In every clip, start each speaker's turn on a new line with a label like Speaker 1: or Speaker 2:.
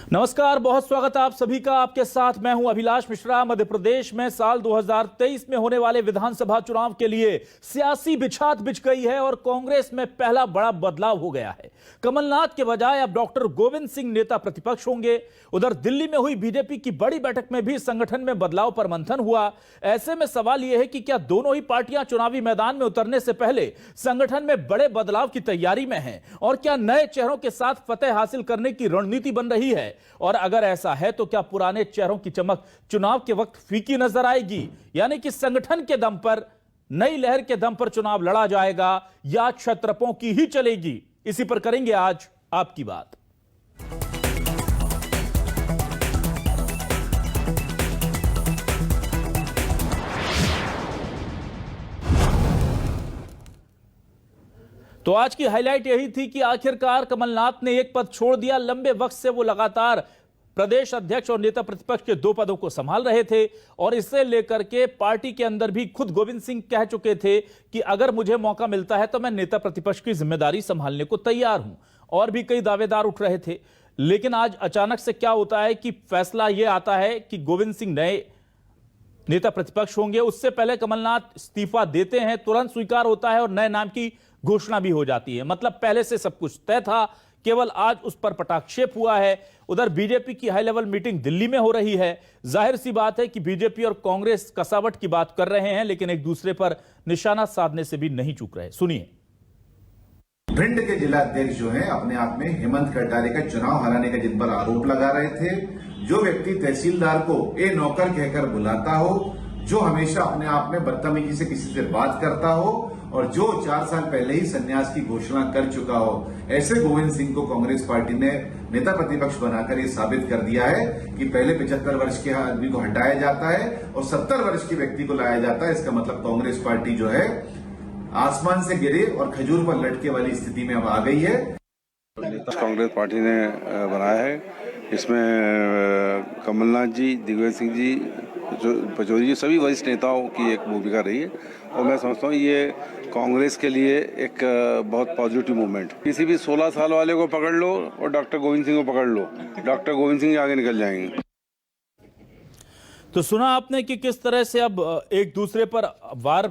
Speaker 1: नमस्कार, बहुत स्वागत है आप सभी का। आपके साथ मैं हूं अभिलाष मिश्रा। मध्य प्रदेश में साल 2023 में होने वाले विधानसभा चुनाव के लिए सियासी बिछात बिछ गई है और कांग्रेस में पहला बड़ा बदलाव हो गया है। कमलनाथ के बजाय अब डॉक्टर गोविंद सिंह नेता प्रतिपक्ष होंगे। उधर दिल्ली में हुई बीजेपी की बड़ी बैठक में भी संगठन में बदलाव पर मंथन हुआ। ऐसे में सवाल यह है कि क्या दोनों ही पार्टियां चुनावी मैदान में उतरने से पहले संगठन में बड़े बदलाव की तैयारी में हैं और क्या नए चेहरों के साथ फतेह हासिल करने की रणनीति बन रही है? और अगर ऐसा है तो क्या पुराने चेहरों की चमक चुनाव के वक्त फीकी नजर आएगी? यानी कि संगठन के दम पर, नई लहर के दम पर चुनाव लड़ा जाएगा या क्षत्रपों की ही चलेगी? इसी पर करेंगे आज आपकी बात। तो आज की हाईलाइट यही थी कि आखिरकार कमलनाथ ने एक पद छोड़ दिया। लंबे वक्त से वो लगातार प्रदेश अध्यक्ष और नेता प्रतिपक्ष के दो पदों को संभाल रहे थे और इससे लेकर के पार्टी के अंदर भी खुद गोविंद सिंह कह चुके थे कि अगर मुझे मौका मिलता है तो मैं नेता प्रतिपक्ष की जिम्मेदारी संभालने को तैयार हूं। और भी कई दावेदार उठ रहे थे, लेकिन आज अचानक से क्या होता है कि फैसला यह आता है कि गोविंद सिंह नए नेता प्रतिपक्ष होंगे। उससे पहले कमलनाथ इस्तीफा देते हैं, तुरंत स्वीकार होता है और नए नाम की घोषणा भी हो जाती है। मतलब पहले से सब कुछ तय था, केवल आज उस पर पटाक्षेप हुआ है। उधर बीजेपी की हाई लेवल मीटिंग दिल्ली में हो रही है। जाहिर सी बात है कि बीजेपी और कांग्रेस कसावट की बात कर रहे हैं, लेकिन एक दूसरे पर निशाना साधने से भी नहीं चूक रहे। सुनिए।
Speaker 2: भिंड के जिला अध्यक्ष जो हैं अपने आप में हेमंत कटारे का चुनाव हराने का जिन पर आरोप लगा रहे थे। जो व्यक्ति तहसीलदार को ए नौकर कहकर बुलाता हो, जो हमेशा अपने आप में बदतमीजी से किसी से बात करता हो और जो 4 साल पहले ही संन्यास की घोषणा कर चुका हो, ऐसे गोविंद सिंह को कांग्रेस पार्टी ने नेता प्रतिपक्ष बनाकर ये साबित कर दिया है कि पहले 75 वर्ष के आदमी को हटाया जाता है और 70 वर्ष के व्यक्ति को लाया जाता है। इसका मतलब कांग्रेस पार्टी जो है आसमान से गिरे और खजूर पर लटके वाली स्थिति में अब आ गई है।
Speaker 3: कांग्रेस पार्टी ने बनाया है। इसमें कमलनाथ जी, दिग्विजय सिंह जी, पचौरी जी, सभी वरिष्ठ नेताओं की एक भूमिका रही है और मैं समझता हूँ ये कांग्रेस के लिए एक बहुत पॉजिटिव मूवमेंट। किसी भी 16 साल वाले को पकड़ लो और डॉक्टर गोविंद सिंह को पकड़ लो, डॉक्टर गोविंद सिंह आगे निकल जाएंगे।
Speaker 1: तो सुना आपने कि किस तरह से अब एक दूसरे पर वार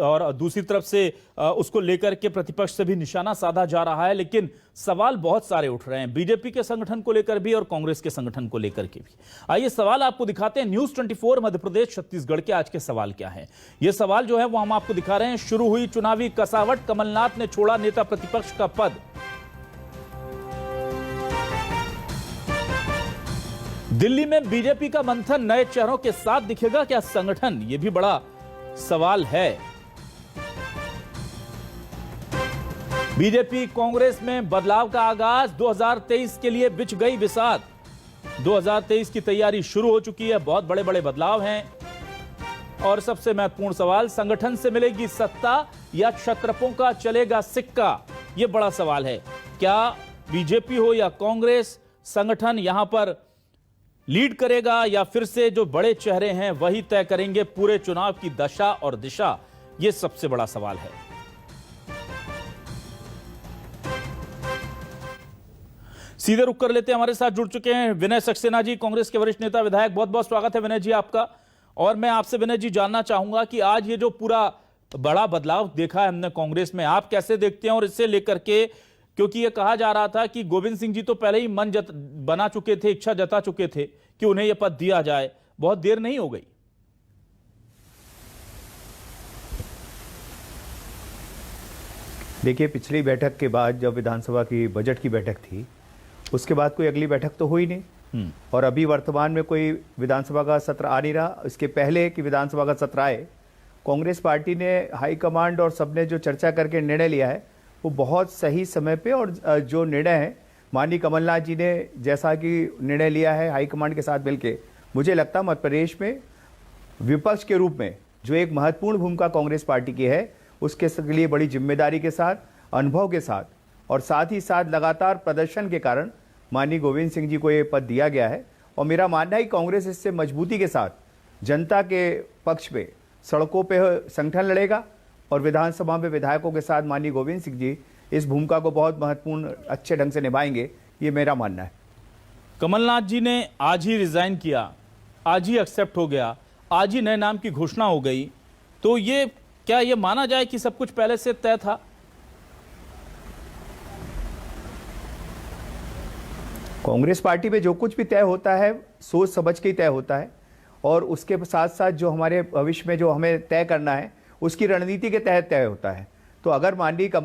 Speaker 1: और दूसरी तरफ से उसको लेकर के प्रतिपक्ष से भी निशाना साधा जा रहा है। लेकिन सवाल बहुत सारे उठ रहे हैं, बीजेपी के संगठन को लेकर भी और कांग्रेस के संगठन को लेकर के भी। आइए सवाल आपको दिखाते हैं। न्यूज 24 मध्य प्रदेश छत्तीसगढ़ के आज के सवाल क्या है, ये सवाल जो है वो हम आपको दिखा रहे हैं। शुरू हुई चुनावी कसावट, कमलनाथ ने छोड़ा नेता प्रतिपक्ष का पद। दिल्ली में बीजेपी का मंथन नए चेहरों के साथ दिखेगा क्या संगठन? यह भी बड़ा सवाल है। बीजेपी कांग्रेस में बदलाव का आगाज, 2023 के लिए बिछ गई बिसात। 2023 की तैयारी शुरू हो चुकी है, बहुत बड़े बड़े बदलाव हैं। और सबसे महत्वपूर्ण सवाल, संगठन से मिलेगी सत्ता या क्षत्रपों का चलेगा सिक्का? यह बड़ा सवाल है। क्या बीजेपी हो या कांग्रेस, संगठन यहां पर लीड करेगा या फिर से जो बड़े चेहरे हैं वही तय करेंगे पूरे चुनाव की दशा और दिशा? यह सबसे बड़ा सवाल है। सीधे रुक कर लेते हैं, हमारे साथ जुड़ चुके हैं विनय सक्सेना जी, कांग्रेस के वरिष्ठ नेता विधायक। बहुत बहुत स्वागत है विनय जी आपका। और मैं आपसे विनय जी जानना चाहूंगा कि आज ये जो पूरा बड़ा बदलाव देखा है हमने कांग्रेस में, आप कैसे देखते हैं? और इससे लेकर के, क्योंकि यह कहा जा रहा था कि गोविंद सिंह जी तो पहले ही मन बना चुके थे, इच्छा जता चुके थे कि उन्हें यह पद दिया जाए, बहुत देर नहीं हो गई?
Speaker 4: देखिए, पिछली बैठक के बाद जब विधानसभा की बजट की बैठक थी, उसके बाद कोई अगली बैठक तो हुई नहीं और अभी वर्तमान में कोई विधानसभा का सत्र आ नहीं रहा। इसके पहले कि विधानसभा का सत्र आए, कांग्रेस पार्टी ने हाईकमांड और सबने जो चर्चा करके निर्णय लिया है वो बहुत सही समय पे, और जो निर्णय है माननीय कमलनाथ जी ने जैसा कि निर्णय लिया है हाईकमांड के साथ मिलके, मुझे लगता है मध्य प्रदेश में विपक्ष के रूप में जो एक महत्वपूर्ण भूमिका कांग्रेस पार्टी की है, उसके लिए बड़ी जिम्मेदारी के साथ, अनुभव के साथ और साथ ही साथ लगातार प्रदर्शन के कारण माननीय गोविंद सिंह जी को ये पद दिया गया है। और मेरा मानना है कि कांग्रेस इससे मजबूती के साथ जनता के पक्ष में सड़कों पे संगठन लड़ेगा और विधानसभा में विधायकों के साथ माननीय गोविंद सिंह जी इस भूमिका को बहुत महत्वपूर्ण अच्छे ढंग से निभाएंगे, ये मेरा मानना है।
Speaker 1: कमलनाथ जी ने आज ही रिजाइन किया, आज ही एक्सेप्ट हो गया, आज ही नए नाम की घोषणा हो गई, तो ये क्या ये माना जाए कि सब कुछ पहले से तय था?
Speaker 4: कांग्रेस पार्टी में जो कुछ भी तय होता है सोच समझ के ही तय होता है, और उसके साथ साथ जो हमारे भविष्य में जो हमें तय करना है उसकी रणनीति के तहत तय होता है। तो अगर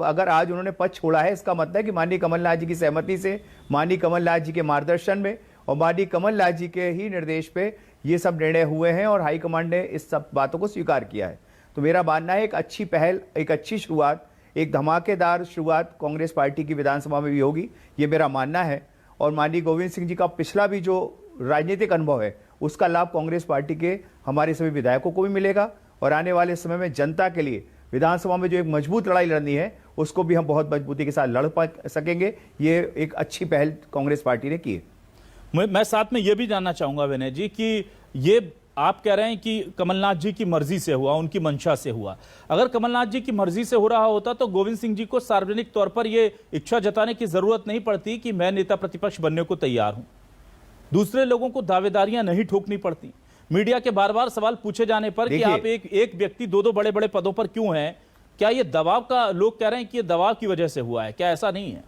Speaker 4: अगर आज उन्होंने पद छोड़ा है, इसका मतलब है कि माननीय कमलनाथ जी की सहमति से, माननीय कमलनाथ जी के मार्गदर्शन में और माननीय कमलनाथ जी के ही निर्देश पे ये सब निर्णय हुए हैं और हाईकमांड ने इस सब बातों को स्वीकार किया है। तो मेरा मानना है एक अच्छी पहल, एक अच्छी शुरुआत, एक धमाकेदार शुरुआत कांग्रेस पार्टी की विधानसभा में भी होगी, ये मेरा मानना है। और माननीय गोविंद सिंह जी का पिछला भी जो राजनीतिक अनुभव है उसका लाभ कांग्रेस पार्टी के हमारे सभी विधायकों को भी मिलेगा, और आने वाले समय में जनता के लिए विधानसभा में जो एक मजबूत लड़ाई लड़नी है उसको भी हम बहुत मजबूती के साथ लड़ सकेंगे। ये एक अच्छी पहल कांग्रेस पार्टी ने की है।
Speaker 1: मैं साथ में ये भी जानना चाहूंगा विनय जी कि ये आप कह रहे हैं कि कमलनाथ जी की मर्जी से हुआ, उनकी मंशा से हुआ। अगर कमलनाथ जी की मर्जी से हो रहा होता तो गोविंद सिंह जी को सार्वजनिक तौर पर यह इच्छा जताने की जरूरत नहीं पड़ती कि मैं नेता प्रतिपक्ष बनने को तैयार हूं। दूसरे लोगों को दावेदारियां नहीं ठोकनी पड़ती। मीडिया के बार बार सवाल पूछे जाने पर कि आप एक व्यक्ति दो बड़े बड़े पदों पर क्यों हैं, क्या यह दबाव का, लोग कह रहे हैं कि यह दबाव की वजह से हुआ है, क्या ऐसा नहीं है?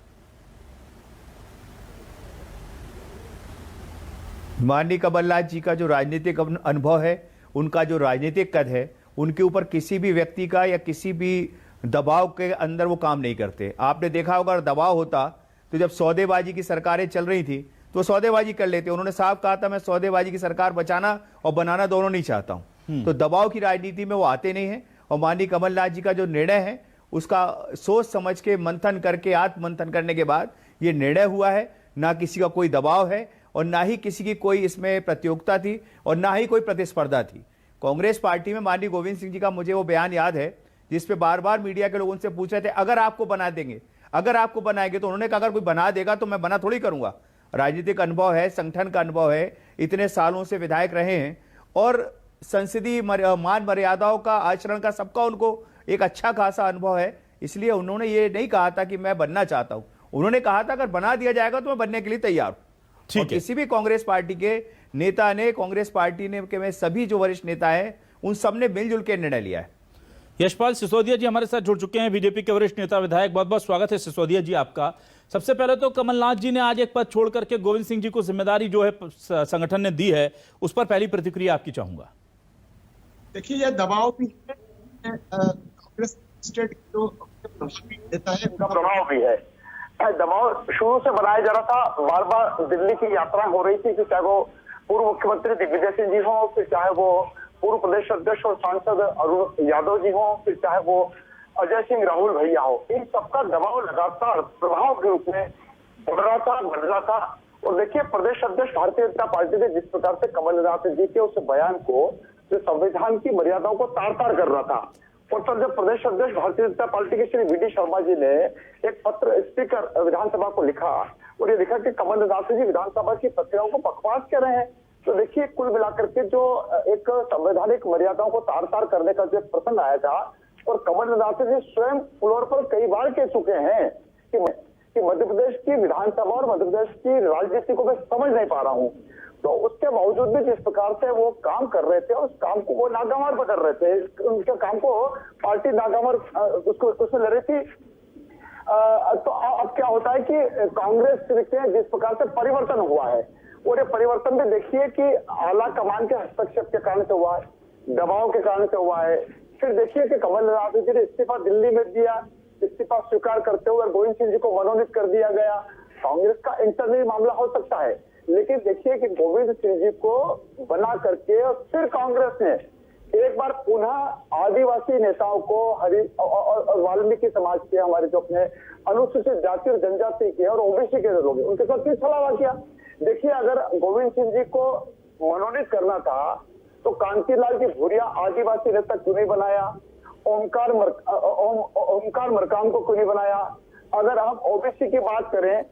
Speaker 4: माननीय कमलनाथ जी का जो राजनीतिक अनुभव है, उनका जो राजनीतिक कद है, उनके ऊपर किसी भी व्यक्ति का या किसी भी दबाव के अंदर वो काम नहीं करते। आपने देखा होगा अगर दबाव होता तो जब सौदेबाजी की सरकारें चल रही थी तो सौदेबाजी कर लेते। उन्होंने साफ कहा था मैं सौदेबाजी की सरकार बचाना और बनाना दोनों नहीं चाहता हूं। तो दबाव की राजनीति में वो आते नहीं है। और माननीय कमलनाथ जी का जो निर्णय है उसका सोच समझ के मंथन करके, आत्म मंथन करने के बाद ये निर्णय हुआ है। ना किसी का कोई दबाव है और ना ही किसी की कोई इसमें प्रतियोगिता थी और ना ही कोई प्रतिस्पर्धा थी। कांग्रेस पार्टी में माननीय गोविंद सिंह जी का मुझे वो बयान याद है जिसपे बार बार मीडिया के लोग उनसे पूछ रहे थे अगर आपको बना देंगे, अगर आपको बनाएंगे, तो उन्होंने कहा अगर कोई बना देगा तो मैं बना थोड़ी करूंगा। राजनीतिक अनुभव है, संगठन का अनुभव है, इतने सालों से विधायक रहे हैं और संसदीय मान मर्यादाओं का, आचरण का, सबका उनको एक अच्छा खासा अनुभव है। इसलिए उन्होंने ये नहीं कहा था कि मैं बनना चाहता हूं, उन्होंने कहा था अगर बना दिया जाएगा तो मैं बनने के लिए तैयार हूं।
Speaker 1: ठीक है।
Speaker 4: किसी भी कांग्रेस पार्टी के नेता ने, कांग्रेस पार्टी ने के में सभी जो वरिष्ठ नेता हैं उन सब ने मिलजुल के निर्णय लिया है।
Speaker 1: यशपाल सिसोदिया जी हमारे साथ जुड़ चुके हैं, बीजेपी के वरिष्ठ नेता विधायक। बहुत बहुत स्वागत है सिसोदिया जी आपका। सबसे पहले तो कमलनाथ जी ने आज एक पद छोड़ करके गोविंद सिंह जी को जिम्मेदारी जो है संगठन ने दी है, उस पर पहली प्रतिक्रिया आपकी चाहूंगा।
Speaker 5: देखिए यह दबाव भी है, कांग्रेस स्टेट जो देता है उनका
Speaker 6: प्रभाव भी है। दबाव शुरू से बनाया जा रहा था। बार बार दिल्ली की यात्रा हो रही थी कि चाहे वो पूर्व मुख्यमंत्री दिग्विजय सिंह जी हो, फिर चाहे वो पूर्व प्रदेश अध्यक्ष और सांसद अरुण यादव जी हो, फिर चाहे वो अजय सिंह राहुल भैया हो, इन सबका दबाव लगातार प्रभाव के रूप में बढ़ रहा था। और देखिए प्रदेश अध्यक्ष भारतीय जनता पार्टी ने जिस प्रकार से कमलनाथ जी के उस बयान को जो संविधान की मर्यादाओं को तार तार कर रहा था, और तब जब प्रदेश अध्यक्ष भारतीय जनता पार्टी के श्री वी.डी. शर्मा जी ने एक पत्र स्पीकर विधानसभा को लिखा और ये लिखा कि कमलनाथ जी विधानसभा की प्रक्रियाओं को बकवास कर रहे हैं। तो देखिए कुल मिलाकर के जो एक संवैधानिक मर्यादाओं को तार तार करने का जो प्रसंग आया था, और कमलनाथ जी स्वयं फ्लोर पर कई बार कह चुके हैं कि मध्य प्रदेश की विधानसभा और मध्य प्रदेश की राजनीति को मैं समझ नहीं पा रहा हूँ। तो उसके बावजूद भी जिस प्रकार से वो काम कर रहे थे, उस काम को वो नागवार बदल रहे थे, उनके काम को पार्टी नागवार उसमें लड़ रही थी। तो अब क्या होता है कि कांग्रेस के जिस प्रकार से परिवर्तन हुआ है, और ये परिवर्तन भी देखिए कि आला कमान के हस्तक्षेप के कारण से हुआ है, दबाव के कारण से हुआ है। फिर देखिए कि कमलनाथ जी ने इस्तीफा दिल्ली में दिया, इस्तीफा स्वीकार करते हुए गोविंद सिंह जी को मनोनीत कर दिया गया। कांग्रेस का इंटरनल मामला हो सकता है, लेकिन देखिए कि गोविंद सिंह जी को बना करके फिर कांग्रेस ने एक बार पुनः आदिवासी नेताओं को, हरि और वाल्मीकि समाज के, हमारे जो अपने अनुसूचित जाति और जनजाति के और ओबीसी के लोग, उनके साथ फिर छलावा किया। देखिए अगर गोविंद सिंह जी को मनोनीत करना था तो कांतिलाल जी भूरिया आदिवासी नेता क्यों नहीं बनाया, ओमकार मरकाम को क्यों नहीं बनाया, अगर हम ओबीसी की बात करें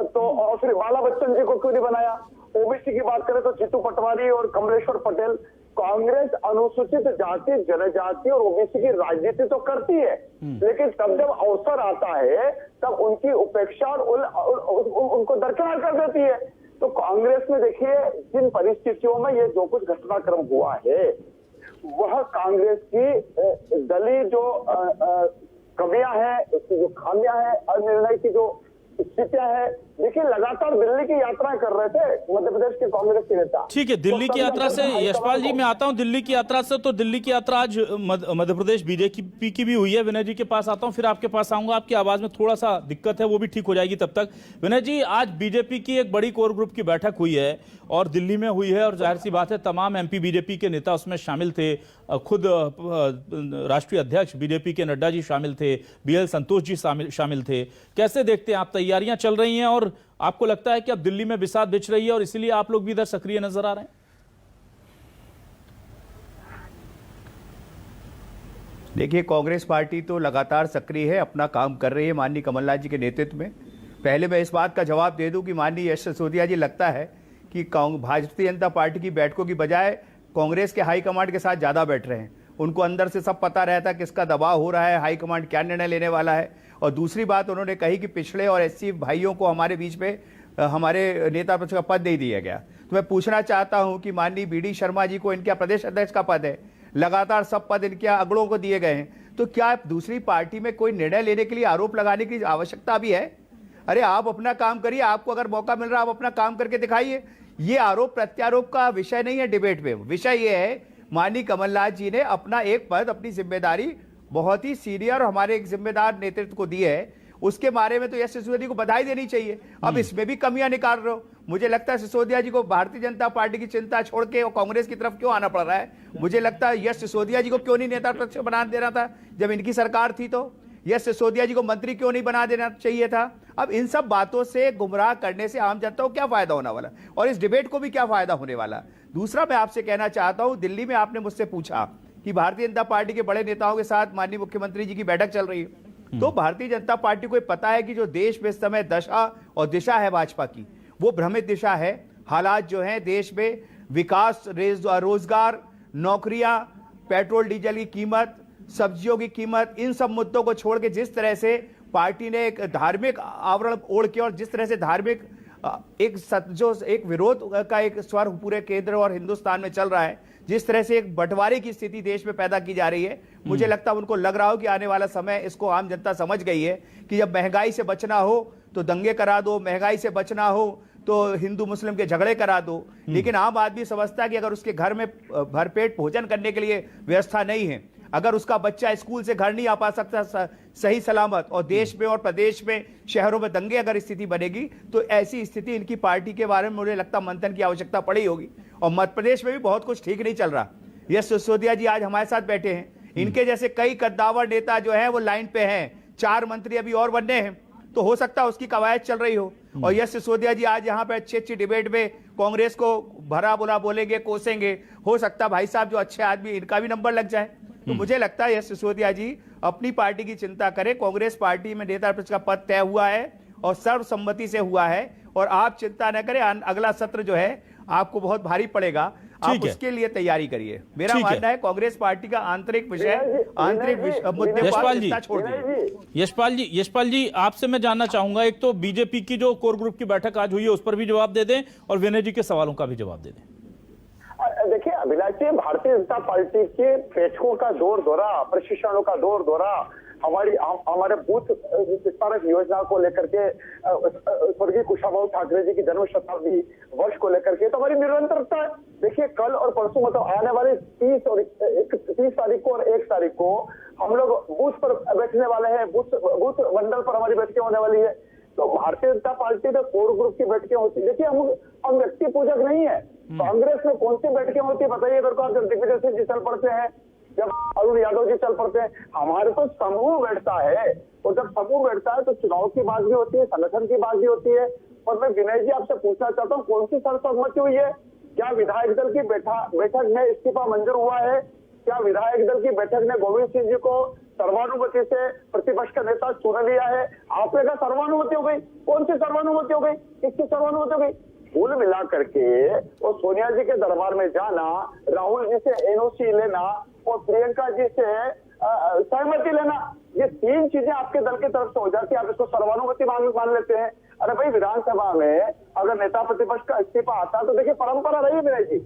Speaker 6: तो और फिर बाला बच्चन जी को क्यों नहीं बनाया, ओबीसी की बात करें तो जीतू पटवारी और कमलेश्वर पटेल। कांग्रेस अनुसूचित जाति, जनजाति और ओबीसी की राजनीति तो करती है, लेकिन तब जब अवसर आता है तब उनकी उपेक्षा और उनको दरकिनार कर देती है। तो कांग्रेस में देखिए जिन परिस्थितियों में ये जो कुछ घटनाक्रम हुआ है वह कांग्रेस की दलीय जो कमियां हैं, उसकी जो खामियां हैं, अनिर्णय की जो स्थितियां हैं, देखिए लगातार दिल्ली की यात्रा कर रहे थे मध्य प्रदेश के कांग्रेस के नेता।
Speaker 1: ठीक है, दिल्ली की यात्रा से यशपाल जी मैं आता हूं दिल्ली की यात्रा से। तो दिल्ली की यात्रा आज मध्य प्रदेश बीजेपी की भी हुई है। विनय जी के पास आता हूं, फिर आपके पास आऊंगा। आपकी आवाज में थोड़ा सा दिक्कत है, वो भी ठीक हो जाएगी तब तक। विनय जी, आज बीजेपी की एक बड़ी कोर ग्रुप की बैठक हुई है और दिल्ली में हुई है, और जाहिर सी बात है तमाम एमपी बीजेपी के नेता उसमें शामिल थे। खुद राष्ट्रीय अध्यक्ष बीजेपी के नड्डा जी शामिल थे, बीएल संतोष जी शामिल थे। कैसे देखते हैं आप? तैयारियां चल रही हैं और आपको लगता है कि अब दिल्ली में बिसात बिछ रही है और इसीलिए आप लोग भी इधर सक्रिय नजर आ रहे हैं?
Speaker 4: देखिए, कांग्रेस पार्टी तो लगातार सक्रिय है, अपना काम कर रही है माननीय कमलनाथ जी के नेतृत्व में। पहले मैं इस बात का जवाब दे दूं कि माननीय यश सिसोदिया जी लगता है कि भारतीय जनता पार्टी की बैठकों की बजाय कांग्रेस के हाईकमांड के साथ ज़्यादा बैठ रहे हैं। उनको अंदर से सब पता रहता है किसका दबाव हो रहा है, हाईकमांड क्या निर्णय लेने वाला है। और दूसरी बात उन्होंने कही कि पिछड़े और एससी भाइयों को हमारे बीच में हमारे नेता प्रतिपक्ष का पद नहीं दिया गया। तो मैं पूछना चाहता हूं कि माननीय बीडी शर्मा जी को इनके प्रदेश अध्यक्ष का पद है, लगातार सब पद इनके अगड़ों को दिए गए हैं, तो क्या दूसरी पार्टी में कोई निर्णय लेने के लिए आरोप लगाने की आवश्यकता भी है? अरे आप अपना काम करिए, आपको अगर मौका मिल रहा है आप अपना काम करके दिखाइए। ये आरोप प्रत्यारोप का विषय नहीं है डिबेट में। विषय ये है माननीय कमलनाथ जी ने अपना एक पद, अपनी जिम्मेदारी बहुत ही सीनियर हमारे एक जिम्मेदार नेतृत्व को दी है, उसके बारे में तो यश सिसोदिया को बधाई देनी चाहिए। अब इसमें भी कमियां निकाल रहे हो। मुझे लगता है सिसोदिया जी को भारतीय जनता पार्टी की चिंता छोड़ के और कांग्रेस की तरफ क्यों आना पड़ रहा है? मुझे लगता है यश सिसोदिया जी को क्यों नहीं नेता प्रतिपक्ष बना देना था जब इनकी सरकार थी? तो यश सिसोदिया जी को मंत्री क्यों नहीं बना देना चाहिए था? अब इन सब बातों से गुमराह करने से आम जनता को क्या फायदा होने वाला, और इस डिबेट को भी क्या फायदा होने वाला? दूसरा मैं आपसे कहना चाहता हूं, दिल्ली में आपने मुझसे पूछा कि भारतीय जनता पार्टी के बड़े नेताओं के साथ माननीय मुख्यमंत्री जी की बैठक चल रही है। तो भारतीय जनता पार्टी को पता है कि जो देश में इस समय दशा और दिशा है भाजपा की, वो भ्रमित दिशा है। हालात जो है देश में, विकास, रोजगार, नौकरियां, पेट्रोल डीजल की कीमत, सब्जियों की कीमत, इन सब मुद्दों को छोड़ के जिस तरह से पार्टी ने एक धार्मिक आवरण ओढ़ के और जिस तरह से धार्मिक एक विरोध का एक स्वर पूरे केंद्र और हिंदुस्तान में चल रहा है, जिस तरह से एक बंटवारे की स्थिति देश में पैदा की जा रही है, मुझे लगता है उनको लग रहा हो कि आने वाला समय, इसको आम जनता समझ गई है कि जब महंगाई से बचना हो तो दंगे करा दो, महंगाई से बचना हो तो हिंदू मुस्लिम के झगड़े करा दो। लेकिन आम आदमी समझता है कि अगर उसके घर में भरपेट भोजन करने के लिए व्यवस्था नहीं है, अगर उसका बच्चा स्कूल से घर नहीं आ पा सकता सही सलामत, और देश में और प्रदेश में शहरों में दंगे अगर स्थिति बनेगी, तो ऐसी स्थिति इनकी पार्टी के बारे में मुझे लगता मंथन की आवश्यकता पड़ी होगी। और मध्य प्रदेश में भी बहुत कुछ ठीक नहीं चल रहा। यश सिसोदिया जी आज हमारे साथ बैठे हैं, इनके जैसे कई कद्दावर नेता जो है वो लाइन पे हैं, 4 मंत्री अभी और बनने हैं, तो हो सकता है उसकी कवायद चल रही हो। और यश सिसोदिया जी आज यहाँ पे अच्छी डिबेट में कांग्रेस को भरा बुरा बोलेंगे, कोसेंगे, हो सकता भाई साहब जो अच्छे आदमी, इनका भी नंबर लग जाए। तो मुझे लगता है यश सिसोदिया जी अपनी पार्टी की चिंता करें। कांग्रेस पार्टी में नेता प्रतिपक्ष का पद तय हुआ है और सर्वसम्मति से हुआ है, और आप चिंता न करें, अगला सत्र जो है आपको बहुत भारी पड़ेगा, आप उसके लिए तैयारी करिए। मेरा मानना है कांग्रेस पार्टी का आंतरिक विषय, आंतरिक मुद्दे पर चिंता छोड़ दीजिए।
Speaker 1: यशपाल जी आपसे मैं जानना चाहूंगा, एक तो बीजेपी की जो कोर ग्रुप की बैठक आज हुई है उस पर भी जवाब दे दें, और विनय जी के सवालों का भी जवाब दे दें।
Speaker 6: देखिए अभिलाष जी, भारतीय जनता पार्टी के बैठकों का दौर दौरा, प्रशिक्षणों का दौर दौरा, हमारे बूथ विस्तारक योजना को लेकर के, स्वर्गीय कुशाभाऊ ठाकरे जी की जन्म शताब्दी वर्ष को लेकर के, तो हमारी निरंतरता है। देखिए कल और परसों, मतलब आने वाली 30 तारीख को और 1 तारीख को हम लोग बूथ पर बैठने वाले हैं, बूथ मंडल पर हमारी बैठकें होने वाली है। तो भारतीय जनता पार्टी में कोर ग्रुप की बैठकें होती है। देखिए हम व्यक्ति पूजक नहीं है। कांग्रेस में कौन सी बैठकें होती है बताइए मेरे को? जब दिग्विजय सिंह जी चल पड़ते हैं, जब अरुण यादव जी चल पड़ते हैं, हमारे तो समूह बैठता है। और जब समूह बैठता है तो चुनाव की बात भी होती है, संगठन की बात भी होती है। और मैं विनय जी आपसे पूछना चाहता हूँ, कौन सी सर्वसम्मति हुई है? क्या विधायक दल की बैठक में इस्तीफा मंजूर हुआ है? क्या विधायक दल की बैठक ने गोविंद सिंह जी को सर्वानुमति से प्रतिपक्ष का नेता चुन लिया है? आपने कहा सर्वानुमति हो गई, कौन सी सर्वानुमति हो गई, किसकी सर्वानुमति हो गई? कुल मिला करके और सोनिया जी के दरबार में जाना, राहुल जी से एनओसी लेना और प्रियंका जी से सहमति लेना, ये 3 चीजें आपके दल की तरफ से हो जाती है, आप इसको सर्वानुमति मान लेते हैं। अरे भाई, विधानसभा में अगर नेता प्रतिपक्ष का इस्तीफा आता है तो देखिए परंपरा रही है विनय जी,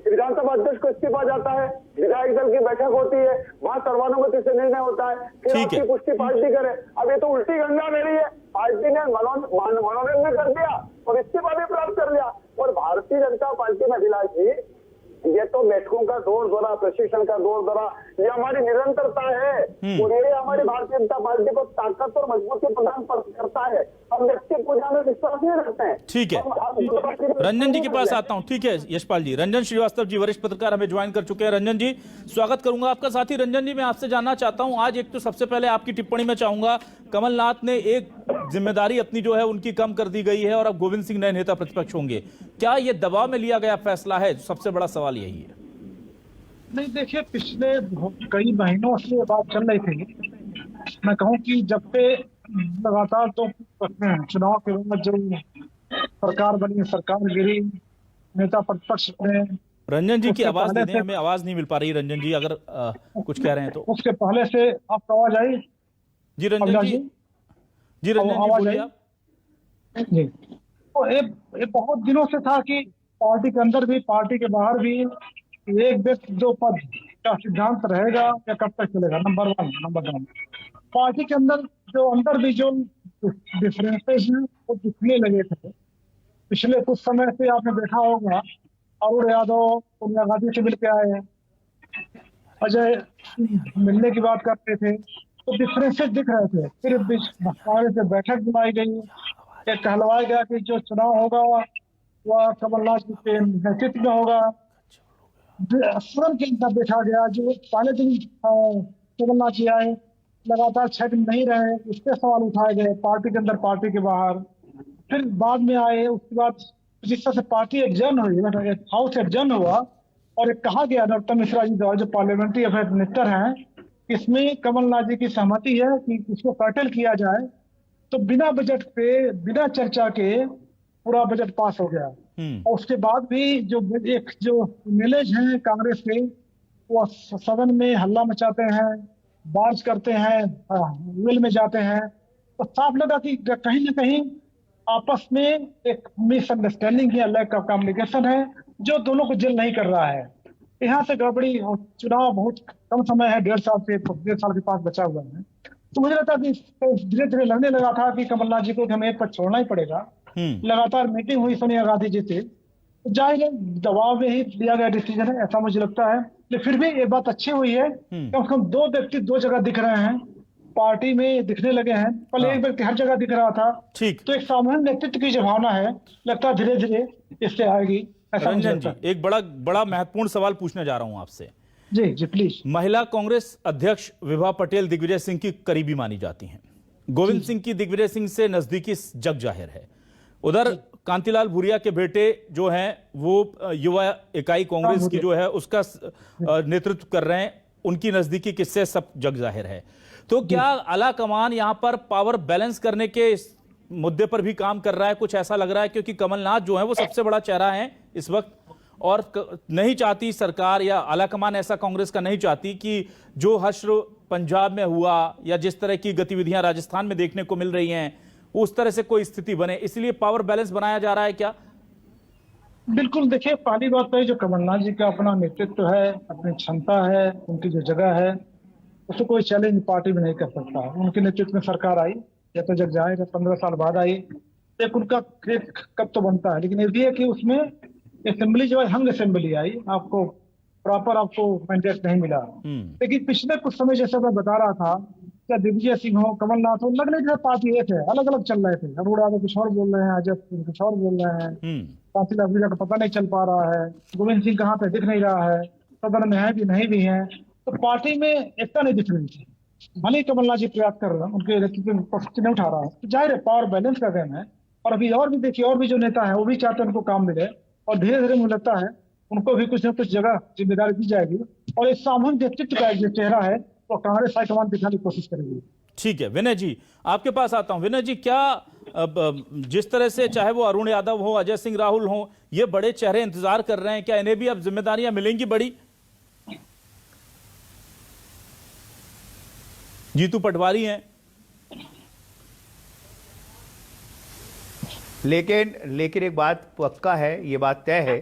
Speaker 6: विधानसभा अध्यक्ष को इस्तीफा जाता है, विधायक दल की बैठक होती है, वहां सर्वानुमति से निर्णय होता है, फिर
Speaker 1: ठीक
Speaker 6: आपकी
Speaker 1: है।
Speaker 6: पुष्टि पार्टी करे। अब ये तो उल्टी गंगा मेरी है, पार्टी ने मनोनयन भी कर दिया और इस्तीफा भी प्राप्त कर लिया। और भारतीय जनता पार्टी में अभिलाष जी, ये तो बैठकों का दौर दौरा, प्रशिक्षण का दौर दौरा, ये हमारी निरंतरता है और ये हमारी भारतीय जनता पार्टी को ताकत और मजबूती प्रदान करता है। हम व्यक्ति पूजा में विश्वास नहीं रखते हैं।
Speaker 1: ठीक है, रंजन जी के पास आता हूं। ठीक है यशपाल जी, रंजन श्रीवास्तव जी वरिष्ठ पत्रकार हमें ज्वाइन कर चुके हैं। रंजन जी, स्वागत करूंगा आपका। साथी रंजन जी, मैं आपसे जानना चाहता हूं, आज एक तो सबसे पहले आपकी टिप्पणी में चाहूंगा, कमलनाथ ने एक जिम्मेदारी अपनी जो है उनकी कम कर दी गई है और अब गोविंद सिंह नए नेता प्रतिपक्ष होंगे। क्या ये दबाव में लिया गया फैसला है? सबसे बड़ा सवाल यही है।
Speaker 7: नहीं देखिए, पिछले कई महीनों से ये बात चल रही थी। मैं कहूँ कि जब से लगातार तो चुनाव के बाद जो सरकार बनी, सरकार गिरी, नेता प्रतिपक्ष ने,
Speaker 1: रंजन जी की
Speaker 7: उससे
Speaker 1: आवाज
Speaker 7: पहले
Speaker 1: दे दें,
Speaker 7: से-
Speaker 1: हमें आवाज नहीं मिल पा रही। रंजन जी अगर कुछ कह रहे हैं तो।
Speaker 7: उसके पहले से आपको आवाज आई?
Speaker 1: जी रंजन
Speaker 7: अभिलाष
Speaker 1: जी, जी रंजन जी
Speaker 7: आवाज
Speaker 1: बोलिए
Speaker 7: आई?
Speaker 1: आप।
Speaker 7: जी, तो ये बहुत दिनों से था कि पार्टी के अंदर भी पार्टी के बाहर भी एक व्यक्ति दो पद का सिद्धांत रहेगा या कब तक चलेगा, नंबर 1। नंबर 2, पार्टी के अंदर भी जो डिफरेंसेस हैं वो दिखने लगे थे। पिछले कुछ समय से आपने देखा होगा, अरुण यादव सोनिया गांधी से मिलकर आए, अजय मिलने की बात करते थे, तो डिफरेंसेस दिख रहे थे। फिर हमारे से बैठक बुलाई गई, एक कहलवाया गया कि जो चुनाव होगा वह कमलनाथ जी के नेतृत्व में होगा। सदन के अंदर देखा गया, जो पहले दिन कमलनाथ जी आए, लगातार 6 दिन नहीं रहे, उस पर सवाल उठाए गए, पार्टी के अंदर पार्टी के बाहर। फिर बाद में आए, उसके बाद जिस तरह से पार्टी एडजर्न हुई, हाउस एडजर्न हुआ और एक कहा गया नरोत्तम मिश्रा जी द्वारा, जो पार्लियामेंट्री अफेयर मिनिस्टर हैं, इसमें कमलनाथ जी की सहमति है कि इसको कर्टल किया जाए। तो बिना बजट पे, बिना चर्चा के पूरा बजट पास हो गया। और उसके बाद भी जो एमएलएज हैं कांग्रेस के, वो सदन में हल्ला मचाते हैं, मार्च करते हैं, वेल में जाते हैं, तो साफ लगा कि कहीं ना कहीं आपस में एक मिसअंडरस्टैंडिंग है, लैक ऑफ कम्युनिकेशन है, जो दोनों को जेल नहीं कर रहा है। यहाँ से गड़बड़ी, चुनाव बहुत कम समय है, 1.5 साल के पास बचा हुआ है। तो मुझे लगता है कि धीरे धीरे लगने लगा था कि कमलनाथ जी को हमें एक पद छोड़ना ही पड़ेगा। लगातार मीटिंग हुई सोनिया गांधी जी से, तो जाहिर है दबाव में ही लिया गया डिसीजन है, ऐसा मुझे लगता है। लेकिन फिर भी ये बात अच्छी हुई है, कम से कम 2 व्यक्ति 2 जगह दिख रहे हैं, पार्टी में दिखने लगे हैं। पहले एक व्यक्ति हर जगह दिख रहा था।
Speaker 1: ठीक,
Speaker 7: तो एक सामूहिक नेतृत्व की जो भावना है, लगता है धीरे धीरे इससे आएगी, ऐसा मुझे
Speaker 1: रंजन
Speaker 7: लगता
Speaker 1: जी,
Speaker 7: है।
Speaker 1: एक बड़ा महत्वपूर्ण सवाल पूछने जा रहा हूं आपसे।
Speaker 7: जी जी प्लीज।
Speaker 1: महिला कांग्रेस अध्यक्ष विभा पटेल दिग्विजय सिंह की करीबी मानी जाती हैं। गोविंद सिंह की दिग्विजय सिंह से नजदीकी जग जाहिर है। उधर कांतिलाल भूरिया के बेटे जो हैं वो युवा इकाई कांग्रेस की जो है उसका नेतृत्व कर रहे हैं, उनकी नजदीकी किससे सब जग जाहिर है। तो क्या आला कमान यहां पर पावर बैलेंस करने के मुद्दे पर भी काम कर रहा है? कुछ ऐसा लग रहा है, क्योंकि कमलनाथ जो है वो सबसे बड़ा चेहरा है इस वक्त, और नहीं चाहती सरकार या आला कमान ऐसा कांग्रेस का नहीं चाहती कि जो हश्र पंजाब में हुआ या जिस तरह की गतिविधियां राजस्थान में देखने को मिल रही हैं उस तरह से कोई स्थिति बने, इसलिए पावर बैलेंस बनाया जा रहा है क्या?
Speaker 7: बिल्कुल, देखिए पहली बात तो जो कमलनाथ जी का अपना नेतृत्व है, अपनी क्षमता है, उनकी जो जगह है, उसको कोई चैलेंज पार्टी में नहीं कर सकता। उनके नेतृत्व में सरकार आई, या तो जग जाएगा 15 साल बाद आई, एक उनका कब तो बनता है। लेकिन ये भी है कि उसमें असेंबली जो है हंग असेंबली आई, आपको प्रॉपर मैंडेट नहीं मिला। लेकिन पिछले कुछ समय जैसे मैं बता रहा था, क्या दिग्विजय सिंह हो, कमलनाथ हो, लग रही पार्टी एक है, अलग अलग चल रहे थे। अरुण यादव कुछ और बोल रहे हैं, अजय कुछ और बोल रहे हैं, कांतिलाल भूरिया का पता नहीं चल पा रहा है, गोविंद सिंह कहाँ पे दिख नहीं रहा है, सदन में है भी नहीं भी है। तो पार्टी में एकता नहीं दिख रही थी। भले ही कमलनाथ जी प्रयास कर रहे हैं, उनके नेतृत्व में प्रश्न नहीं उठा रहा है, तो जाहिर है पावर बैलेंस का गेम है। और अभी और भी देखिए, और भी जो नेता है वो भी चाहते हैं उनको काम मिले, और धीरे धीरे मुझे लगता है उनको भी कुछ न कुछ जगह जिम्मेदारी दी जाएगी, और इस सामूहिक नेतृत्व का जो चेहरा है वो कांग्रेस हाईकमान दिखाने की कोशिश करेगी।
Speaker 1: ठीक है, विनय जी आपके पास आता हूं। विनय जी, क्या जिस तरह से चाहे वो अरुण यादव हो, अजय सिंह राहुल हो, ये बड़े चेहरे इंतजार कर रहे हैं, क्या इन्हें भी अब जिम्मेदारियां मिलेंगी बड़ी? जीतू पटवारी हैं।
Speaker 4: लेकिन एक बात पक्का है, ये बात तय है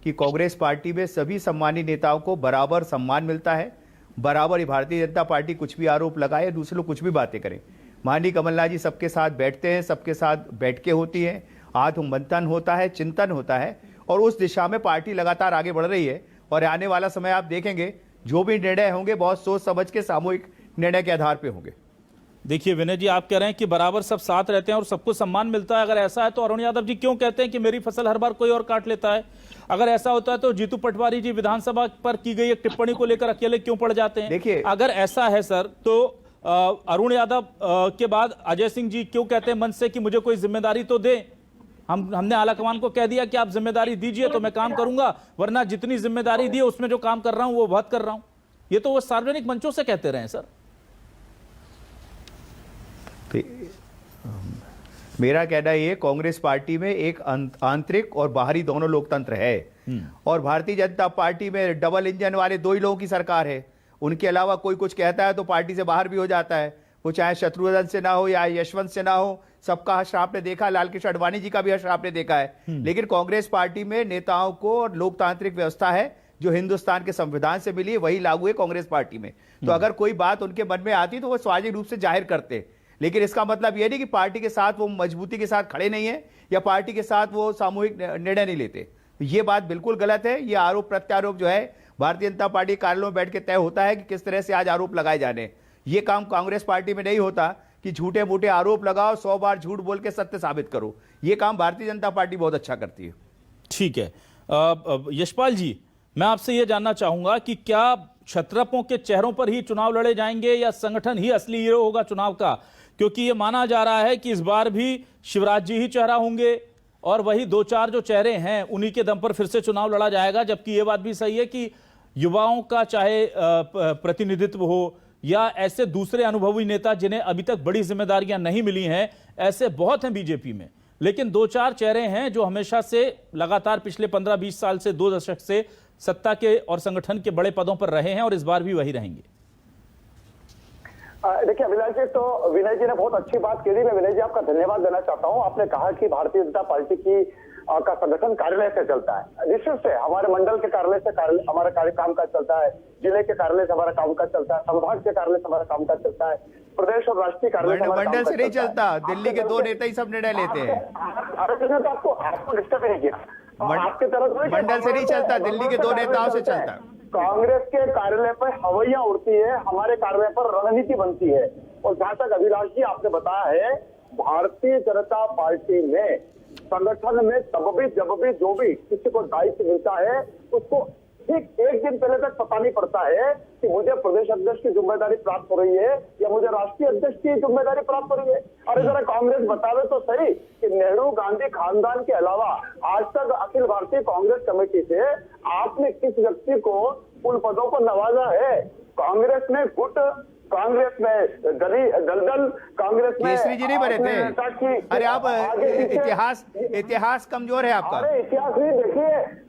Speaker 4: कि कांग्रेस पार्टी में सभी सम्मानित नेताओं को बराबर सम्मान मिलता है, बराबर ही भारतीय जनता पार्टी कुछ भी आरोप लगाए, दूसरे लोग कुछ भी बातें करें, माननीय कमलनाथ जी सबके साथ बैठते हैं, सबके साथ बैठकें होती हैं, आत्ममंथन होता है, चिंतन होता है, और उस दिशा में पार्टी लगातार आगे बढ़ रही है। और आने वाला समय आप देखेंगे जो भी निर्णय होंगे बहुत सोच समझ के सामूहिक निर्णय के आधार पे होंगे।
Speaker 1: देखिए विनय जी, आप कह रहे हैं कि बराबर सब साथ रहते हैं और सबको सम्मान मिलता है। अगर ऐसा है तो अरुण यादव जी क्यों कहते हैं कि मेरी फसल हर बार कोई और काट लेता है? अगर ऐसा होता है तो जीतू पटवारी जी विधानसभा पर की गई एक टिप्पणी को लेकर अकेले क्यों पड़ जाते हैं?
Speaker 4: देखिए,
Speaker 1: अगर ऐसा है सर तो अरुण यादव के बाद अजय सिंह जी क्यों कहते हैं मन से कि मुझे कोई जिम्मेदारी तो दे? हमने आलाकमान को कह दिया कि आप जिम्मेदारी दीजिए तो मैं काम करूंगा, वरना जितनी जिम्मेदारी दी है उसमें जो काम कर रहा हूं वो बहुत कर रहा हूं। ये तो वो सार्वजनिक मंचों से कहते रहे सर।
Speaker 4: मेरा कहना ये, कांग्रेस पार्टी में एक आंतरिक और बाहरी दोनों लोकतंत्र है, और भारतीय जनता पार्टी में डबल इंजन वाले दो ही लोगों की सरकार है। उनके अलावा कोई कुछ कहता है तो पार्टी से बाहर भी हो जाता है, वो चाहे शत्रुघ्न से ना हो या यशवंत से ना हो। सबका हश्र आपने देखा, लाल कृष्ण आडवाणी जी का भी हश्र आपने देखा है। लेकिन कांग्रेस पार्टी में नेताओं को लोकतांत्रिक व्यवस्था है जो हिंदुस्तान के संविधान से मिली है, वही लागू है कांग्रेस पार्टी में। तो अगर कोई बात उनके मन में आती तो वो स्वाभाविक रूप से जाहिर करते, लेकिन इसका मतलब यह नहीं कि पार्टी के साथ वो मजबूती के साथ खड़े नहीं है या पार्टी के साथ वो सामूहिक निर्णय नहीं लेते। ये बात बिल्कुल गलत है। ये आरोप प्रत्यारोप जो है भारतीय जनता पार्टी कार्यालयों में बैठ के तय होता है कि किस तरह से आज आरोप लगाए जाने। ये काम कांग्रेस पार्टी में नहीं होता कि झूठे मूठे आरोप लगाओ, 100 बार झूठ बोल के सत्य साबित करो। ये काम भारतीय जनता पार्टी बहुत अच्छा करती है।
Speaker 1: ठीक है। यशपाल जी, मैं आपसे यह जानना चाहूंगा कि क्या क्षत्रपों के चेहरों पर ही चुनाव लड़े जाएंगे या संगठन ही असली हीरो होगा चुनाव का? क्योंकि यह माना जा रहा है कि इस बार भी शिवराज जी ही चेहरा होंगे और वही 2-4 जो चेहरे हैं उन्हीं के दम पर फिर से चुनाव लड़ा जाएगा। जबकि यह बात भी सही है कि युवाओं का चाहे प्रतिनिधित्व हो या ऐसे दूसरे अनुभवी नेता जिन्हें अभी तक बड़ी जिम्मेदारियां नहीं मिली हैं, ऐसे बहुत हैं बीजेपी में। लेकिन 2-4 चेहरे हैं जो हमेशा से लगातार पिछले 15-20 साल से 2 दशक से सत्ता के और संगठन के बड़े पदों पर रहे हैं और इस बार भी वही रहेंगे।
Speaker 6: देखिए अभिलाष जी, तो विनय जी ने बहुत अच्छी बात कही। मैं विनय जी आपका धन्यवाद देना चाहता हूं। आपने कहा कि भारतीय जनता पार्टी की का संगठन कार्यालय से चलता है। निश्चित से हमारे मंडल के कार्यालय से हमारा कामकाज चलता है, जिले के कार्यालय से हमारा कामकाज चलता है, संभाग के कार्यालय से हमारा कामकाज चलता है, प्रदेश और राष्ट्रीय कार्यालय
Speaker 4: मंडल से नहीं चलता। दिल्ली के 2 नेता ही सब निर्णय लेते हैं।
Speaker 6: अरे तो आपको डिस्टर्ब नहीं किया। आपके तरफ
Speaker 4: मंडल से नहीं चलता, दिल्ली के 2 नेताओं से चलता है।
Speaker 6: कांग्रेस के कार्यालय पर हवैया उड़ती है, हमारे कार्यालय पर रणनीति बनती है। और जहां तक अभिलाष जी आपने बताया है, भारतीय जनता पार्टी में संगठन में तब भी जब भी जो भी किसी को दायित्व मिलता है उसको ठीक एक दिन पहले तक पता नहीं पड़ता है कि मुझे प्रदेश अध्यक्ष की जिम्मेदारी प्राप्त हो रही है या मुझे राष्ट्रीय अध्यक्ष की जिम्मेदारी प्राप्त हो रही है। अरे जरा कांग्रेस बतावे तो सही कि नेहरू गांधी खानदान के अलावा आज तक अखिल भारतीय कांग्रेस कमेटी से आपने किस व्यक्ति को उन पदों पर नवाजा है? कांग्रेस में गुट, कांग्रेस में दलदल, कांग्रेस में
Speaker 4: केसरी जी नहीं बने थे। अरे आप इतिहास कमजोर है आपका।
Speaker 6: अरे इतिहास नहीं,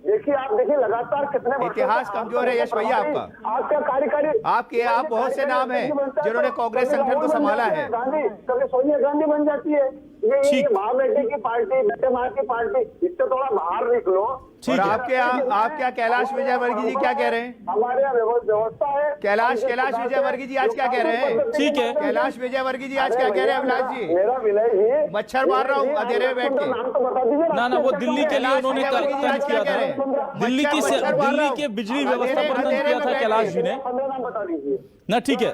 Speaker 6: देखिए आप देखिए लगातार कितने
Speaker 4: इतिहास कमजोर है यश भैया आपका।
Speaker 6: आपका कार्यकारी
Speaker 4: आप बहुत से नाम हैं जिन्होंने कांग्रेस संगठन को संभाला है।
Speaker 6: कभी सोनिया गांधी बन जाती है, ये माँ बेटे की पार्टी, बेटे माँ की पार्टी, इससे थोड़ा बाहर निकलो।
Speaker 4: और आप क्या कैलाश विजयवर्गीय जी क्या कह रहे हैं?
Speaker 6: हमारे यहाँ व्यवस्था है।
Speaker 4: कैलाश विजयवर्गीय जी आज क्या कह रहे हैं?
Speaker 1: ठीक है,
Speaker 4: कैलाश विजयवर्गीय जी आज क्या कह रहे हैं? अभिलाष जी,
Speaker 6: मेरा विनय जी,
Speaker 4: मच्छर मार रहा हूँ अंधेरे में बैठ के।
Speaker 6: नाम तो बता दीजिए
Speaker 1: ना वो दिल्ली के लिए उन्होंने काम किया था। दिल्ली के बिजली व्यवस्था पर काम किया था कैलाश जी ने।
Speaker 6: नाम बता दीजिए
Speaker 1: ना। ठीक है,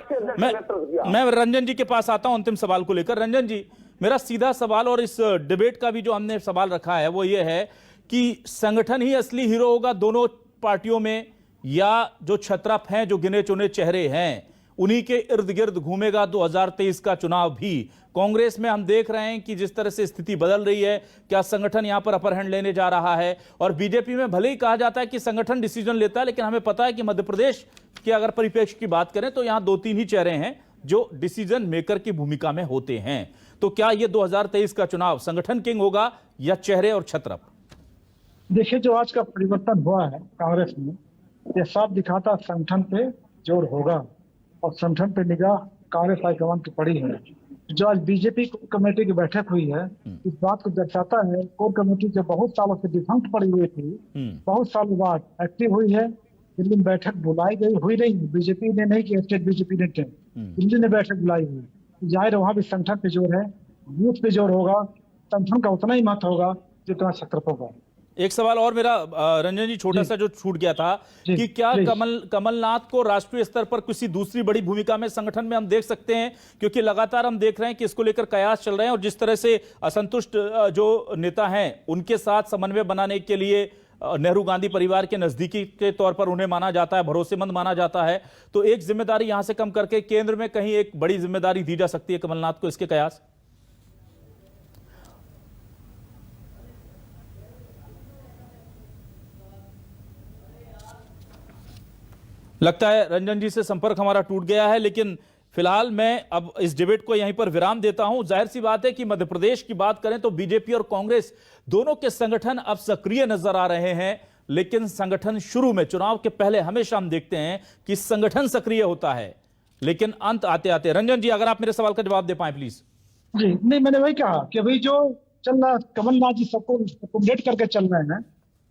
Speaker 1: मैं रंजन जी के पास आता हूं अंतिम सवाल को लेकर। रंजन जी, मेरा सीधा सवाल और इस डिबेट का भी जो हमने सवाल रखा है वो ये है कि संगठन ही असली हीरो होगा दोनों पार्टियों में, या जो छत्रप हैं, जो गिने चुने चेहरे हैं, उन्हीं के इर्द गिर्द घूमेगा 2023 का चुनाव भी? कांग्रेस में हम देख रहे हैं कि जिस तरह से स्थिति बदल रही है, क्या संगठन यहां पर अपर हैंड लेने जा रहा है? और बीजेपी में भले ही कहा जाता है कि संगठन डिसीजन लेता है, लेकिन हमें पता है कि मध्य प्रदेश के अगर परिप्रेक्ष्य की बात करें तो यहां 2-3 ही चेहरे हैं जो डिसीजन मेकर की भूमिका में होते हैं। तो क्या यह 2023 का चुनाव संगठन किंग होगा या चेहरे और छत्रप?
Speaker 7: देखिए, जो आज का परिवर्तन हुआ है कांग्रेस में, यह साफ दिखाता संगठन पे जोर होगा और संगठन पे निगाह कांग्रेस हाईकमान की पड़ी है। जो आज बीजेपी कोर कमेटी की बैठक हुई है, इस बात को दर्शाता है कोर कमेटी जो बहुत सालों से डिफंक्ट पड़ी हुई थी, बहुत सालों बाद एक्टिव हुई है। दिल्ली में बैठक बुलाई गई, हुई नहीं, बीजेपी ने नहीं की, स्टेट बीजेपी ने दिल्ली ने बैठक बुलाई हुई। जाहिर वहां भी संगठन पे जोर है, यूथ पे जोर होगा, संगठन का उतना ही महत्व होगा जितना सत्रप होगा।
Speaker 1: एक सवाल और मेरा रंजन जी, छोटा सा जो छूट गया था कि क्या कमलनाथ को राष्ट्रीय स्तर पर किसी दूसरी बड़ी भूमिका में संगठन में हम देख सकते हैं, क्योंकि लगातार हम देख रहे हैं कि इसको लेकर कयास चल रहे हैं और जिस तरह से असंतुष्ट जो नेता हैं उनके साथ समन्वय बनाने के लिए नेहरू गांधी परिवार के नजदीकी के तौर पर उन्हें माना जाता है, भरोसेमंद माना जाता है, तो एक जिम्मेदारी यहां से कम करके केंद्र में कहीं एक बड़ी जिम्मेदारी दी जा सकती है कमलनाथ को, इसके कयास? लगता है रंजन जी से संपर्क हमारा टूट गया है, लेकिन फिलहाल मैं अब इस डिबेट को यहीं पर विराम देता हूं। जाहिर सी बात है कि मध्य प्रदेश की बात करें तो बीजेपी और कांग्रेस दोनों के संगठन अब सक्रिय नजर आ रहे हैं, लेकिन संगठन शुरू में, चुनाव के पहले हमेशा हम देखते हैं कि संगठन सक्रिय होता है, लेकिन अंत आते आते, रंजन जी अगर आप मेरे सवाल का जवाब दे पाए प्लीज।
Speaker 7: जी नहीं, मैंने वही कहा कि अभी जो चल रहा, कमलनाथ जी सबको अकोमोडेट करके चल रहे हैं,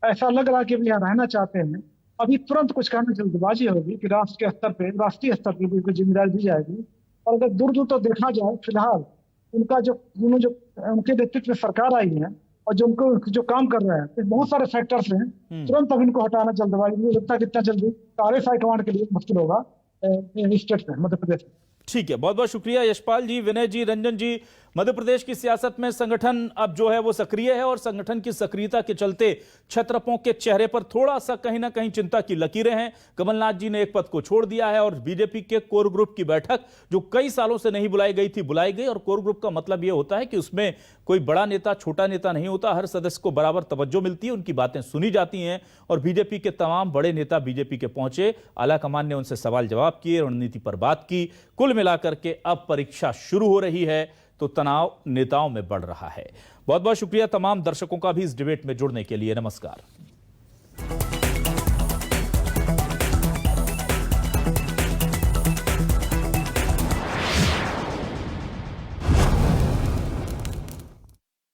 Speaker 7: ऐसा लग रहा है कि यहाँ रहना चाहते हैं। अभी तुरंत कुछ कहने जल्दबाजी होगी कि राष्ट्रीय स्तर पर उनको जिम्मेदारी दी जाएगी। और अगर दूर दूर तो देखा जाए, फिलहाल उनका जो उनके नेतृत्व में सरकार आई है और जो उनको जो काम कर रहे हैं, तो बहुत सारे फैक्टर्स हैं, तुरंत अब इनको हटाना जल्दबाजी, मुझे लगता है कितना जल्दी RS हाईकमांड के लिए मुश्किल होगा स्टेट में, मध्य प्रदेश में।
Speaker 1: ठीक है, बहुत बहुत शुक्रिया यशपाल जी, विनय जी, रंजन जी। मध्य प्रदेश की सियासत में संगठन अब जो है वो सक्रिय है और संगठन की सक्रियता के चलते छत्रपों के चेहरे पर थोड़ा सा कहीं ना कहीं चिंता की लकीरें हैं। कमलनाथ जी ने एक पद को छोड़ दिया है और बीजेपी के कोर ग्रुप की बैठक जो कई सालों से नहीं बुलाई गई थी, बुलाई गई। और कोर ग्रुप का मतलब यह होता है कि उसमें कोई बड़ा नेता छोटा नेता नहीं होता, हर सदस्य को बराबर तवज्जो मिलती है, उनकी बातें सुनी जाती हैं। और बीजेपी के तमाम बड़े नेता बीजेपी के पहुंचे, आलाकमान ने उनसे सवाल जवाब किए, रणनीति पर बात की। कुल मिलाकर के अब परीक्षा शुरू हो रही है तो तनाव नेताओं में बढ़ रहा है। बहुत बहुत शुक्रिया तमाम दर्शकों का भी इस डिबेट में जुड़ने के लिए। नमस्कार।